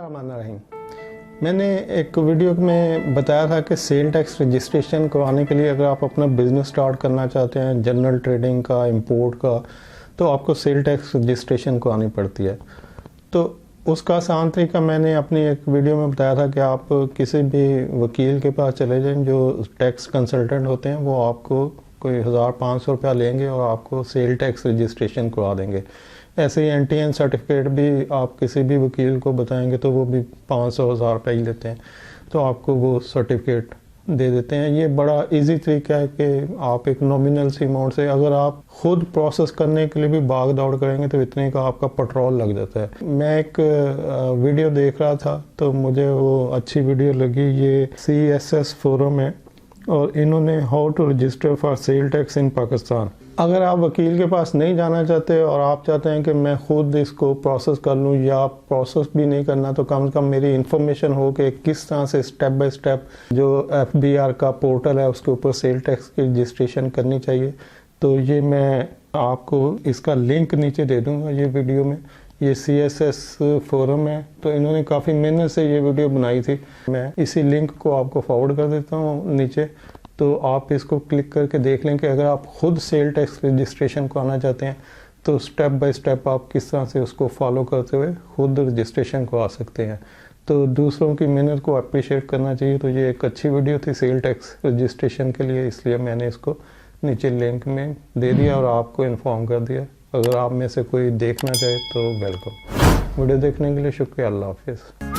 बिस्मिल्लाहिर्रहमानिर्रहीम। मैंने एक वीडियो में बताया था कि सेल टैक्स रजिस्ट्रेशन करवाने के लिए अगर आप अपना बिज़नेस स्टार्ट करना चाहते हैं, जनरल ट्रेडिंग का, इंपोर्ट का, तो आपको सेल टैक्स रजिस्ट्रेशन करवानी पड़ती है। तो उसका आसान तरीका मैंने अपनी एक वीडियो में बताया था कि आप किसी भी वकील के पास चले जाएं जो टैक्स कंसल्टेंट होते हैं, वो आपको कोई 1500 रुपया लेंगे और आपको सेल टैक्स रजिस्ट्रेशन करवा देंगे। ऐसे ही NTN सर्टिफिकेट भी आप किसी भी वकील को बताएंगे तो वो भी 500-1000 रुपये ही लेते हैं, तो आपको वो सर्टिफिकेट दे देते हैं। ये बड़ा इजी तरीका है कि आप एक नॉमिनल सी अमाउंट से, अगर आप खुद प्रोसेस करने के लिए भी भाग दौड़ करेंगे तो इतने का आपका पेट्रोल लग जाता है। मैं एक वीडियो देख रहा था तो मुझे वो अच्छी वीडियो लगी। ये CSS फोरम है और इन्होंने how to register for sale tax in Pakistan. अगर आप वकील के पास नहीं जाना चाहते और आप चाहते हैं कि मैं खुद इसको प्रोसेस कर लूँ, या प्रोसेस भी नहीं करना तो कम से कम मेरी इन्फॉर्मेशन हो कि किस तरह से स्टेप बाय स्टेप जो FBR का पोर्टल है उसके ऊपर सेल टैक्स की रजिस्ट्रेशन करनी चाहिए, तो ये मैं आपको इसका लिंक नीचे दे दूँगा ये वीडियो में। ये CSS फोरम है, तो इन्होंने काफ़ी मेहनत से ये वीडियो बनाई थी। मैं इसी लिंक को आपको फॉरवर्ड कर देता हूँ नीचे, तो आप इसको क्लिक करके देख लें कि अगर आप खुद सेल टैक्स रजिस्ट्रेशन को आना चाहते हैं तो स्टेप बाय स्टेप आप किस तरह से उसको फॉलो करते हुए खुद रजिस्ट्रेशन को आ सकते हैं। तो दूसरों की मेहनत को अप्रिशिएट करना चाहिए। तो ये एक अच्छी वीडियो थी सेल टैक्स रजिस्ट्रेशन के लिए, इसलिए मैंने इसको नीचे लिंक में दे दिया और आपको इन्फॉर्म कर दिया। अगर आप में से कोई देखना चाहे तो वेलकम। वीडियो देखने के लिए शुक्रिया। अल्लाह हाफिज़।